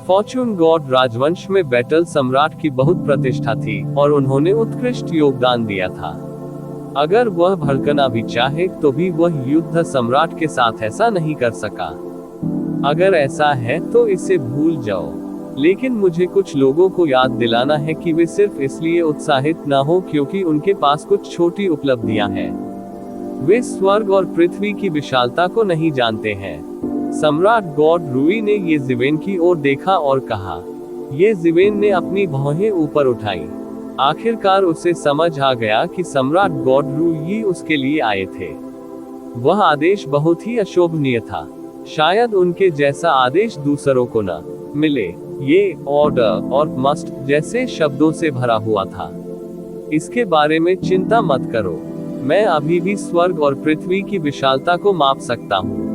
फॉर्चून गॉड राजवंश में बैटल सम्राट की बहुत प्रतिष्ठा थी और उन्होंने उत्कृष्ट योगदान दिया था। अगर वह भड़कना भी चाहे तो भी वह युद्ध सम्राट के साथ ऐसा नहीं कर सका। अगर ऐसा है तो इसे भूल जाओ। लेकिन मुझे कुछ लोगों को याद दिलाना है कि वे सिर्फ इसलिए उत्साहित न हो क्योंकि उनके पास कुछ छोटी उपलब्धियां हैं। वे स्वर्ग और पृथ्वी की विशालता को नहीं जानते हैं। सम्राट गॉड रु यी ने ये जिवेन की ओर देखा और कहा। ये जिवेन ने अपनी भौहें ऊपर उठाई। आखिरकार उसे समझ आ गया कि सम्राट गॉड रु यी उसके लिए आए थे। वह आदेश बहुत ही अशोभनीय था। शायद उनके जैसा आदेश दूसरों को न मिले। ये ऑर्डर और मस्ट जैसे शब्दों से भरा हुआ था। इसके बारे में चिंता मत करो, मैं अभी भी स्वर्ग और पृथ्वी की विशालता को माप सकता हूँ।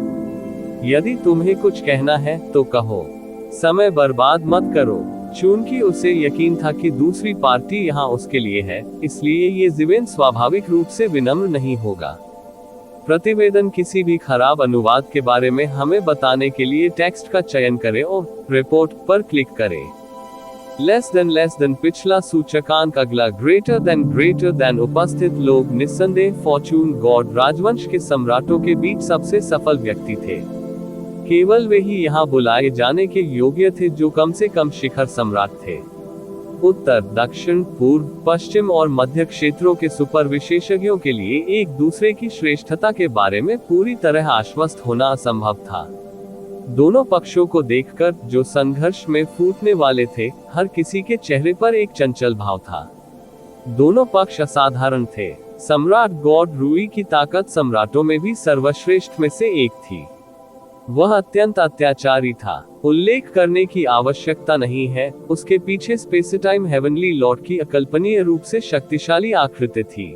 यदि तुम्हें कुछ कहना है तो कहो, समय बर्बाद मत करो। चूंकि उसे यकीन था कि दूसरी पार्टी यहाँ उसके लिए है, इसलिए ये ज़िवेन स्वाभाविक रूप से विनम्र नहीं होगा। प्रतिवेदन किसी भी खराब अनुवाद के बारे में हमें बताने के लिए टेक्स्ट का चयन करें और रिपोर्ट पर क्लिक करें। लेस देन पिछला सूचकांक, अगला ग्रेटर देन उपस्थित लोग निस्संदेह फॉर्चून गॉड राजवंश के सम्राटों के बीच सबसे सफल व्यक्ति थे। केवल वे ही यहाँ बुलाए जाने के योग्य थे जो कम से कम शिखर सम्राट थे। उत्तर, दक्षिण, पूर्व, पश्चिम और मध्य क्षेत्रों के सुपर विशेषज्ञों के लिए एक दूसरे की श्रेष्ठता के बारे में पूरी तरह आश्वस्त होना असंभव था। दोनों पक्षों को देखकर, जो संघर्ष में फूटने वाले थे, हर किसी के चेहरे पर एक चंचल भाव था। दोनों पक्ष असाधारण थे। सम्राट गॉड रूई की ताकत सम्राटों में भी सर्वश्रेष्ठ में से एक थी। वह अत्यंत अत्याचारी था। उल्लेख करने की आवश्यकता नहीं है, उसके पीछे स्पेसटाइम हेवनली लॉर्ड की अकल्पनीय रूप से शक्तिशाली आकृति थी।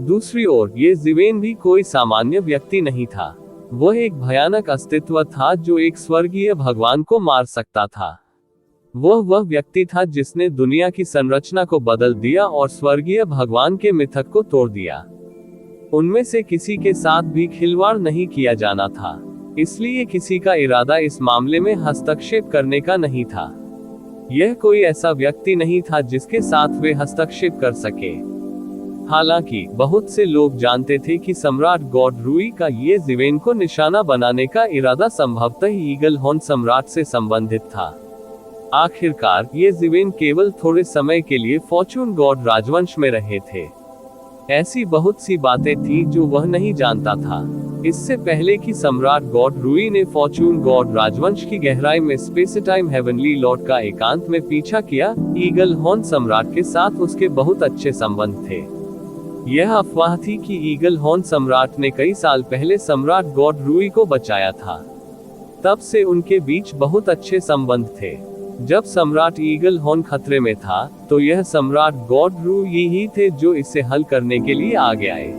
दूसरी ओर, ये ज़िवेन भी कोई सामान्य व्यक्ति नहीं था। वह एक भयानक अस्तित्व था जो एक स्वर्गीय भगवान को मार सकता था। वह व्यक्ति था जिसने दुनिया की संरचना को बदल दिया और स्वर्गीय भगवान के मिथक को तोड़ दिया। उनमें से किसी के साथ भी खिलवाड़ नहीं किया जाना था, इसलिए किसी का इरादा इस मामले में हस्तक्षेप करने का नहीं था। यह कोई ऐसा व्यक्ति नहीं था जिसके साथ वे हस्तक्षेप कर सके। हालांकि बहुत से लोग जानते थे कि सम्राट गॉड रूई का ये ज़िवेन को निशाना बनाने का इरादा संभवतः ईगल हॉर्न सम्राट से संबंधित था। आखिरकार, ये ज़िवेन केवल थोड़े समय के लिए फॉर्चून गॉड राजवंश में रहे थे। ऐसी बहुत सी बातें थी जो वह नहीं जानता था। इससे पहले कि सम्राट गॉड रूई ने फॉर्चून गॉड राजवंश की गहराई में स्पेसटाइम हेवनली लॉर्ड का एकांत में पीछा किया, ईगल हॉर्न सम्राट के साथ उसके बहुत अच्छे संबंध थे। यह अफवाह थी कि ईगल हॉर्न सम्राट ने कई साल पहले सम्राट गॉड रूई को बचाया था। तब से उनके बीच बहुत अच्छे संबंध थे। जब सम्राट ईगल हॉर्न खतरे में था, तो यह सम्राट गॉड रूई ही थे जो इसे हल करने के लिए आगे आए।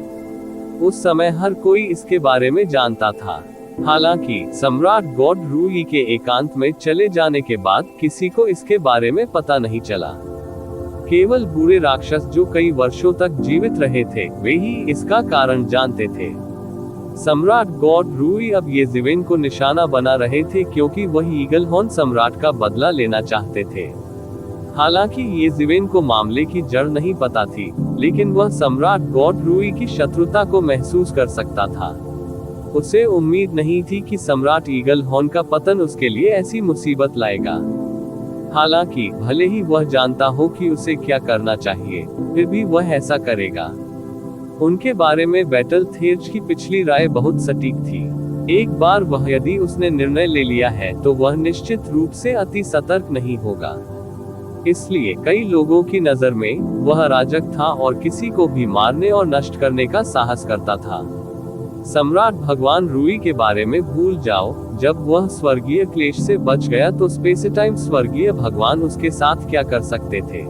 उस समय हर कोई इसके बारे में जानता था। हालांकि सम्राट गॉड रूई के एकांत में चले जाने के बाद किसी को इसके बारे में पता नहीं चला। केवल बूढ़े राक्षस जो कई वर्षों तक जीवित रहे थे, वे ही इसका कारण जानते थे। सम्राट गॉड रूई अब ये ज़िवेन को निशाना बना रहे थे क्योंकि वह ईगल हॉर्न सम्राट का बदला लेना चाहते थे। हालांकि ये ज़िवेन को मामले की जड़ नहीं पता थी, लेकिन वह सम्राट गॉड रूई की शत्रुता को महसूस कर सकता था। उसे उम्मीद नहीं थी कि सम्राट ईगल हॉर्न का पतन उसके लिए ऐसी मुसीबत लाएगा। हालांकि भले ही वह जानता हो कि उसे क्या करना चाहिए, फिर भी वह ऐसा करेगा। उनके बारे में बैटल थेर्ज की पिछली राय बहुत सटीक थी। एक बार वह यदि उसने निर्णय ले लिया है तो वह निश्चित रूप से अति सतर्क नहीं होगा। इसलिए कई लोगों की नजर में वह अराजक था और किसी को भी मारने और नष्ट करने का साहस करता था। सम्राट भगवान रूई के बारे में भूल जाओ। जब वह स्वर्गीय क्लेश से बच गया तो स्पेसटाइम स्वर्गीय भगवान उसके साथ क्या कर सकते थे।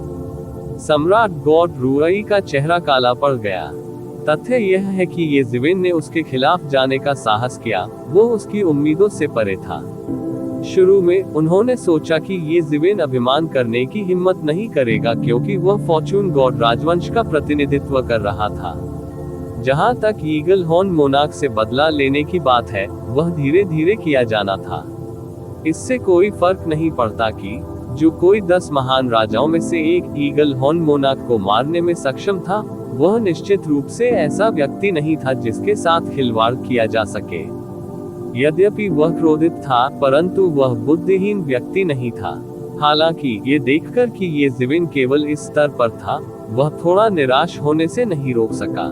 सम्राट गॉड रूई का चेहरा काला पड़ गया। तथ्य यह है कि ये ज़िवेन ने उसके खिलाफ जाने का साहस किया, वो उसकी उम्मीदों से परे था। शुरू में उन्होंने सोचा कि ये ज़िवेन अभिमान करने की हिम्मत नहीं करेगा क्योंकि वह फॉर्चून गॉड राजवंश का प्रतिनिधित्व कर रहा था। जहां तक ईगल हॉर्न मोनार्क से बदला लेने की बात है, वह धीरे धीरे किया जाना था। इससे कोई फर्क नहीं पड़ता कि जो कोई 10 महान राजाओं में से एक ईगल हॉर्न मोनार्क को मारने में सक्षम था, वह निश्चित रूप से ऐसा व्यक्ति नहीं था जिसके साथ खिलवाड़ किया जा सके। यद्यपि वह क्रोधित था, परंतु वह बुद्धिहीन व्यक्ति नहीं था। हालांकि ये देखकर कि ये ज़िवेन केवल इस स्तर पर था, वह थोड़ा निराश होने से नहीं रोक सका।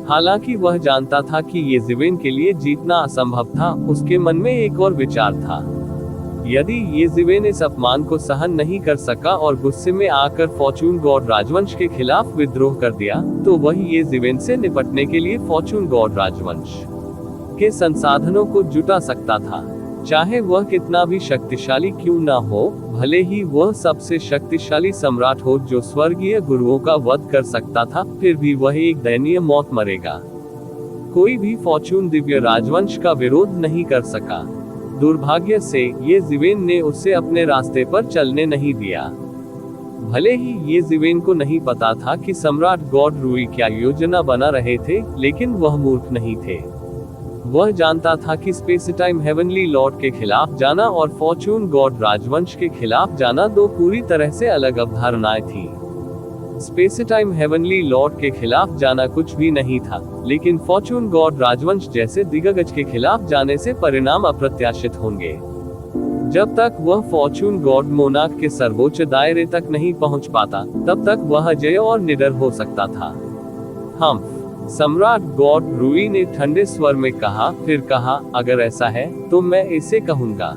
हालांकि वह जानता था कि ये ज़िवेन के लिए जीतना असंभव था, उसके मन में एक और विचार था। यदि ये ज़िवेन इस अपमान को सहन नहीं कर सका और गुस्से में आकर फॉर्चून गॉड राजवंश के खिलाफ विद्रोह कर दिया, तो वह ये ज़िवेन से निपटने के लिए फॉर्चून गॉड राजवंश के संसाधनों को जुटा सकता था। चाहे वह कितना भी शक्तिशाली क्यों न हो, भले ही वह सबसे शक्तिशाली सम्राट हो जो स्वर्गीय गुरुओं का वध कर सकता था, फिर भी वह एक दयनीय मौत मरेगा। कोई भी फॉर्चून दिव्य राजवंश का विरोध नहीं कर सका। दुर्भाग्य से ये जीवेन ने उसे अपने रास्ते पर चलने नहीं दिया। भले ही ये जीवेन को नहीं पता था कि सम्राट गॉड रूई क्या योजना बना रहे थे, लेकिन वह मूर्ख नहीं थे। वह जानता था कि स्पेस टाइम हेवनली लॉर्ड के खिलाफ जाना और फॉर्चून गॉड राजवंश के खिलाफ जाना दो पूरी तरह से अलग अवधारणाएं थी। स्पेस टाइम हेवनली लॉर्ड के खिलाफ जाना कुछ भी नहीं था, लेकिन फॉर्चून गॉड राजवंश जैसे दिग्गज के खिलाफ जाने से परिणाम अप्रत्याशित होंगे। जब तक वह फॉर्चून गॉड मोनार्क के सर्वोच्च दायरे तक नहीं पहुंच पाता, तब तक वह अजय और निडर हो सकता था। सम्राट गॉड रूई ने ठंडे स्वर में कहा, फिर कहा, अगर ऐसा है तो मैं इसे कहूंगा।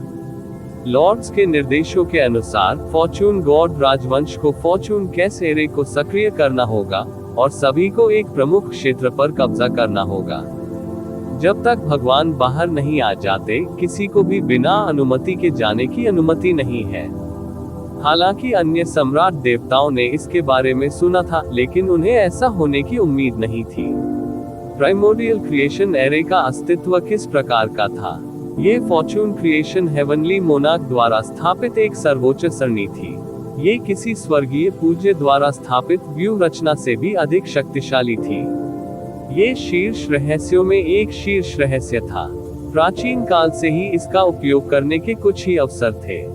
लॉर्ड्स के निर्देशों के अनुसार फॉर्चून गॉड राजवंश को फॉर्चून कैस एरे को सक्रिय करना होगा और सभी को एक प्रमुख क्षेत्र पर कब्जा करना होगा। जब तक भगवान बाहर नहीं आ जाते, किसी को भी बिना अनुमति के जाने की अनुमति नहीं है। हालांकि अन्य सम्राट देवताओं ने इसके बारे में सुना था, लेकिन उन्हें ऐसा होने की उम्मीद नहीं थी। प्राइमोर्डियल क्रिएशन एरे का अस्तित्व किस प्रकार का था? ये फॉर्चून क्रिएशन हेवनली मोनार्क द्वारा स्थापित एक सर्वोच्च सरणी थी। ये किसी स्वर्गीय पूज्य द्वारा स्थापित व्यूह रचना से भी अधिक शक्तिशाली थी। ये शीर्ष रहस्यों में एक शीर्ष रहस्य था। प्राचीन काल से ही इसका उपयोग करने के कुछ ही अवसर थे।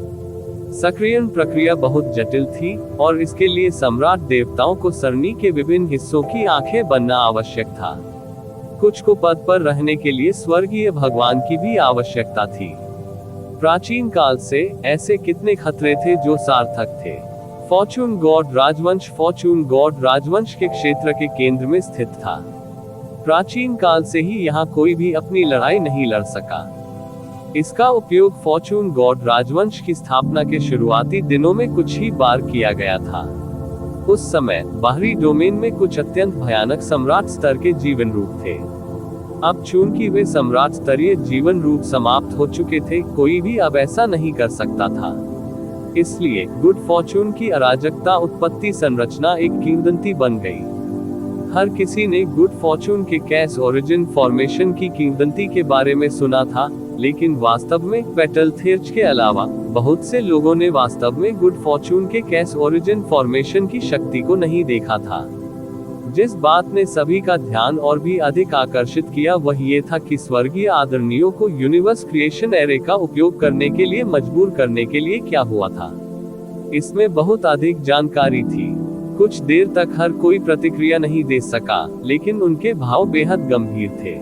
सक्रियण प्रक्रिया बहुत जटिल थी और इसके लिए सम्राट देवताओं को सरणी के विभिन्न हिस्सों की आंखें बनना आवश्यक था। कुछ को पद पर रहने के लिए स्वर्गीय भगवान की भी आवश्यकता थी। प्राचीन काल से ऐसे कितने खतरे थे जो सार्थक थे। फॉर्चून गॉड राजवंश के क्षेत्र के केंद्र में स्थित था। प्राचीन काल से ही यहाँ कोई भी अपनी लड़ाई नहीं लड़ सका। इसका उपयोग फॉर्चून गॉड राजवंश की स्थापना के शुरुआती दिनों में कुछ ही बार किया गया था। उस समय बाहरी डोमेन में कुछ अत्यंत भयानक सम्राट स्तर के जीवन रूप थे। अब चूंकि वे सम्राट स्तरीय जीवन रूप समाप्त हो चुके थे, कोई भी अब ऐसा नहीं कर सकता था। इसलिए गुड फॉर्चून की अराजकता उत्पत्ति संरचना एक किंवदंती बन गई। हर किसी ने गुड फॉर्चून के कैस ओरिजिन फॉर्मेशन की किंवदंती के बारे में सुना था, लेकिन वास्तव में बेटलथेर्च के अलावा बहुत से लोगों ने वास्तव में गुड फॉर्चून के कैस ओरिजिन फॉर्मेशन की शक्ति को नहीं देखा था। जिस बात ने सभी का ध्यान और भी अधिक आकर्षित किया वह ये था कि स्वर्गीय आदरणीयों को यूनिवर्स क्रिएशन एरे का उपयोग करने के लिए मजबूर करने के लिए क्या हुआ था। इसमें बहुत अधिक जानकारी थी। कुछ देर तक हर कोई प्रतिक्रिया नहीं दे सका, लेकिन उनके भाव बेहद गंभीर थे।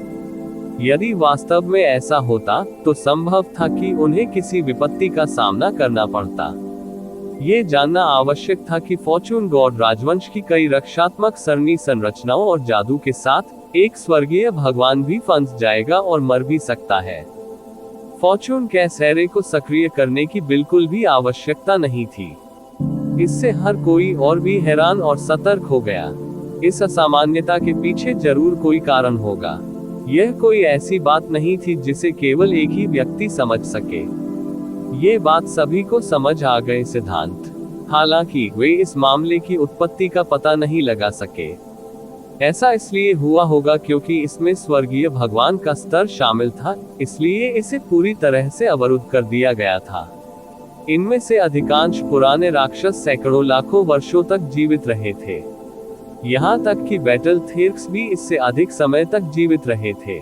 यदि वास्तव में ऐसा होता तो संभव था कि उन्हें किसी विपत्ति का सामना करना पड़ता। ये जानना आवश्यक था कि फॉर्चून गॉड राजवंश की कई रक्षात्मक सरणी संरचनाओं और जादू के साथ एक स्वर्गीय भगवान भी फंस जाएगा और मर भी सकता है। फॉर्चून कैस एरे को सक्रिय करने की बिल्कुल भी आवश्यकता नहीं थी। इससे हर कोई और भी हैरान और सतर्क हो गया। इस असामान्यता के पीछे जरूर कोई कारण होगा। यह कोई ऐसी बात नहीं थी जिसे केवल एक ही व्यक्ति समझ सके। ये बात सभी को समझ आ गए सिद्धांत। हालांकि वे इस मामले की उत्पत्ति का पता नहीं लगा सके। ऐसा इसलिए हुआ होगा क्योंकि इसमें स्वर्गीय भगवान का स्तर शामिल था, इसलिए इसे पूरी तरह से अवरुद्ध कर दिया गया था। इनमें से अधिकांश पुराने राक्षस सैकड़ों लाखों वर्षों तक जीवित रहे थे। यहाँ तक कि बेटलथेर्क्स भी इससे अधिक समय तक जीवित रहे थे।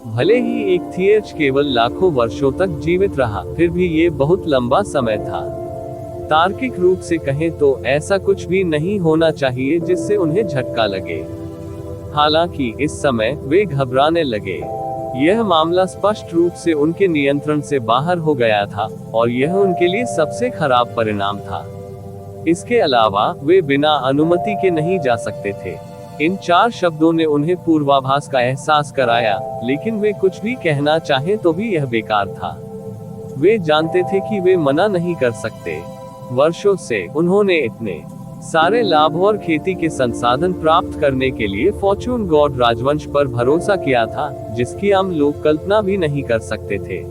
भले ही एक थिएर्च केवल लाखों वर्षों तक जीवित रहा, फिर भी ये बहुत लंबा समय था। तार्किक रूप से कहें तो ऐसा कुछ भी नहीं होना चाहिए जिससे उन्हें झटका लगे। हालांकि इस समय वे घबराने लगे। यह मामला स्पष्ट रूप से उनके नियंत्रण से बाहर हो गया था और यह उनके लिए सबसे खराब परिणाम था। इसके अलावा वे बिना अनुमति के नहीं जा सकते थे। इन 4 शब्दों ने उन्हें पूर्वाभास का एहसास कराया, लेकिन वे कुछ भी कहना चाहें तो भी यह बेकार था। वे जानते थे कि वे मना नहीं कर सकते। वर्षों से उन्होंने इतने सारे लाभ और खेती के संसाधन प्राप्त करने के लिए फॉर्चून गॉड राजवंश पर भरोसा किया था, जिसकी हम लोग कल्पना भी नहीं कर सकते थे।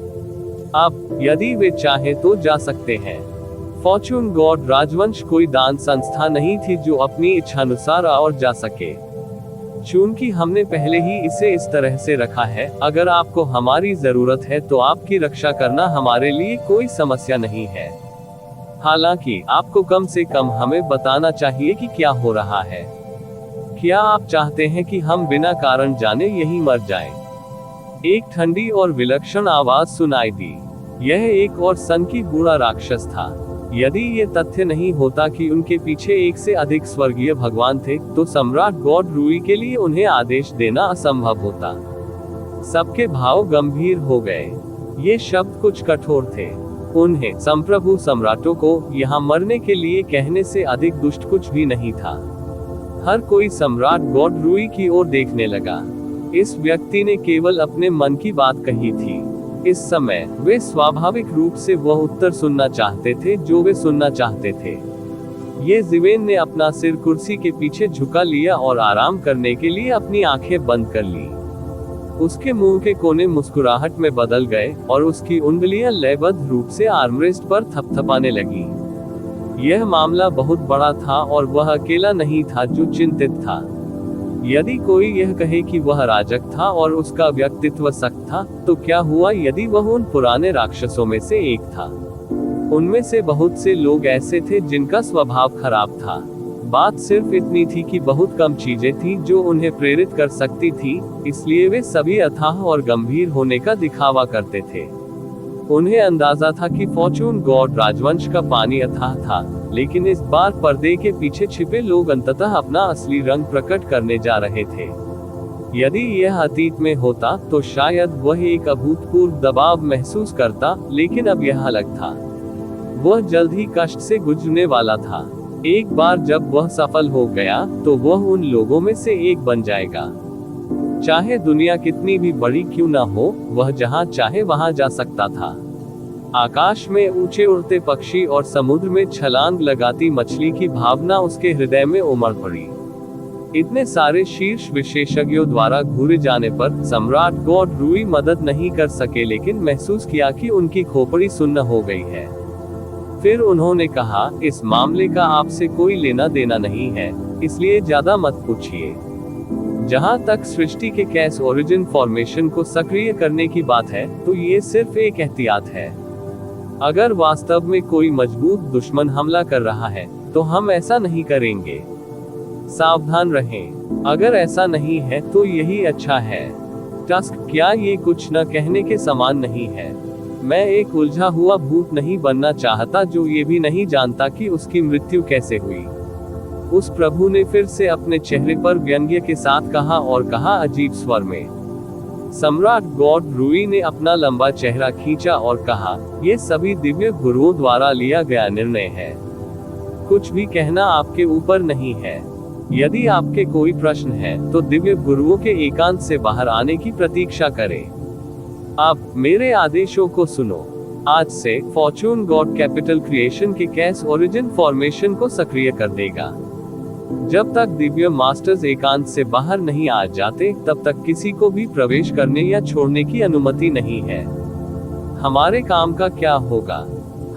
अब यदि वे चाहे तो जा सकते हैं। फॉर्चून गॉड राजवंश कोई दान संस्था नहीं थी जो अपनी इच्छानुसार और जा सके। चूंकि हमने पहले ही इसे इस तरह से रखा है, अगर आपको हमारी जरूरत है तो आपकी रक्षा करना हमारे लिए कोई समस्या नहीं है। हालांकि आपको कम से कम हमें बताना चाहिए कि क्या हो रहा है। क्या आप चाहते हैं कि हम बिना कारण जाने यहीं मर जाएं? एक ठंडी और विलक्षण आवाज सुनाई दी। यह एक और सन की बूढ़ा राक्षस था। यदि ये तथ्य नहीं होता कि उनके पीछे एक से अधिक स्वर्गीय भगवान थे, तो सम्राट गॉड रूई के लिए उन्हें आदेश देना असंभव होता। सबके भाव गंभीर हो गए। ये शब्द कुछ कठोर थे। उन्हें संप्रभु सम्राटों को यहाँ मरने के लिए कहने से अधिक दुष्ट कुछ भी नहीं था। हर कोई सम्राट गॉड रूई की ओर देखने लगा। इस व्यक्ति ने केवल अपने मन की बात कही थी। इस समय वे स्वाभाविक रूप से वह उत्तर सुनना चाहते थे जो वे सुनना चाहते थे। ये जिवेन ने अपना सिर कुर्सी के पीछे झुका लिया और आराम करने के लिए अपनी आंखें बंद कर ली। उसके मुंह के कोने मुस्कुराहट में बदल गए और उसकी उंगलियां लयबद्ध रूप से आर्मरेस्ट पर थपथपाने लगी। यह मामला बहुत बड़ा था और वह अकेला नहीं था जो चिंतित था। यदि कोई यह कहे कि वह राजक था और उसका व्यक्तित्व सख्त था, तो क्या हुआ यदि वह उन पुराने राक्षसों में से एक था? उनमें से बहुत से लोग ऐसे थे जिनका स्वभाव खराब था। बात सिर्फ इतनी थी कि बहुत कम चीजें थी जो उन्हें प्रेरित कर सकती थी, इसलिए वे सभी अथाह और गंभीर होने का दिखावा करते थे। उन्हें अंदाजा था कि फॉर्चून गॉड राजवंश का पानी अथाह था, लेकिन इस बार पर्दे के पीछे छिपे लोग अंततः अपना असली रंग प्रकट करने जा रहे थे। यदि यह अतीत में होता तो शायद वह एक अभूतपूर्व दबाव महसूस करता, लेकिन अब यह अलग था। वह जल्द ही कष्ट से गुजरने वाला था। एक बार जब वह सफल हो गया तो वह उन लोगों में से एक बन जाएगा। चाहे दुनिया कितनी भी बड़ी क्यों ना हो, वह जहां चाहे वहां जा सकता था। आकाश में ऊंचे उड़ते पक्षी और समुद्र में छलांग लगाती मछली की भावना उसके हृदय में उमड़ पड़ी। इतने सारे शीर्ष विशेषज्ञों द्वारा घूरे जाने पर सम्राट गॉड रूई मदद नहीं कर सके, लेकिन महसूस किया कि उनकी खोपड़ी सुन्न हो गई है। फिर उन्होंने कहा, इस मामले का आपसे कोई लेना देना नहीं है, इसलिए ज्यादा मत पूछिए। जहां तक सृष्टि के कैश ओरिजिन फॉर्मेशन को सक्रिय करने की बात है, तो ये सिर्फ एक एहतियात है। अगर वास्तव में कोई मजबूत दुश्मन हमला कर रहा है, तो हम ऐसा नहीं करेंगे। सावधान रहें। अगर ऐसा नहीं है तो यही अच्छा है। टस्क, क्या ये कुछ न कहने के समान नहीं है? मैं एक उलझा हुआ भूत नहीं बनना चाहता जो ये भी नहीं जानता कि उसकी मृत्यु कैसे हुई। उस प्रभु ने फिर से अपने चेहरे पर व्यंग्य के साथ कहा और कहा अजीब स्वर में। सम्राट गॉड रूई ने अपना लंबा चेहरा खींचा और कहा, यह सभी दिव्य गुरुओं द्वारा लिया गया निर्णय है। कुछ भी कहना आपके ऊपर नहीं है। यदि आपके कोई प्रश्न है तो दिव्य गुरुओं के एकांत से बाहर आने की प्रतीक्षा करें। अब मेरे आदेशों को सुनो। आज से फॉर्चून गॉड कैपिटल क्रिएशन के कैश ओरिजिन फॉर्मेशन को सक्रिय कर देगा। जब तक दिव्य मास्टर्स एकांत से बाहर नहीं आ जाते, तब तक किसी को भी प्रवेश करने या छोड़ने की अनुमति नहीं है। हमारे काम का क्या होगा?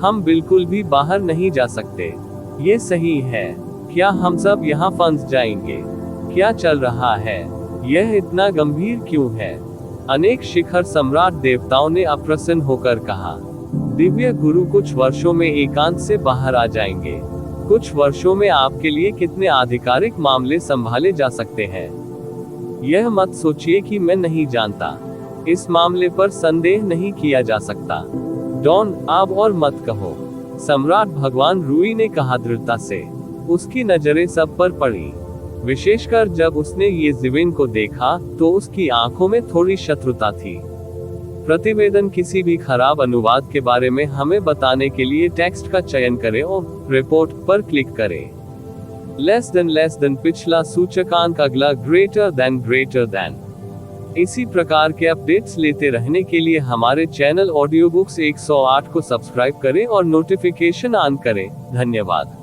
हम बिल्कुल भी बाहर नहीं जा सकते। ये सही है। क्या हम सब यहाँ फंस जाएंगे? क्या चल रहा है? यह इतना गंभीर क्यों है? अनेक शिखर सम्राट देवताओं ने अप्रसन्न होकर कहा। दिव्य गुरु कुछ वर्षों में एकांत से बाहर आ जाएंगे। कुछ वर्षों में आपके लिए कितने आधिकारिक मामले संभाले जा सकते हैं? यह मत सोचिए कि मैं नहीं जानता। इस मामले पर संदेह नहीं किया जा सकता। डॉन, अब और मत कहो, सम्राट भगवान रूई ने कहा दृढ़ता से। उसकी नजरें सब पर पड़ी, विशेषकर जब उसने ये जिवेन को देखा तो उसकी आंखों में थोड़ी शत्रुता थी। प्रतिवेदन किसी भी खराब अनुवाद के बारे में हमें बताने के लिए टेक्स्ट का चयन करें और रिपोर्ट पर क्लिक करें। लेस देन पिछला सूचकांक, अगला ग्रेटर देन। इसी प्रकार के अपडेट्स लेते रहने के लिए हमारे चैनल ऑडियो बुक्स 108 को सब्सक्राइब करें और नोटिफिकेशन ऑन करें। धन्यवाद।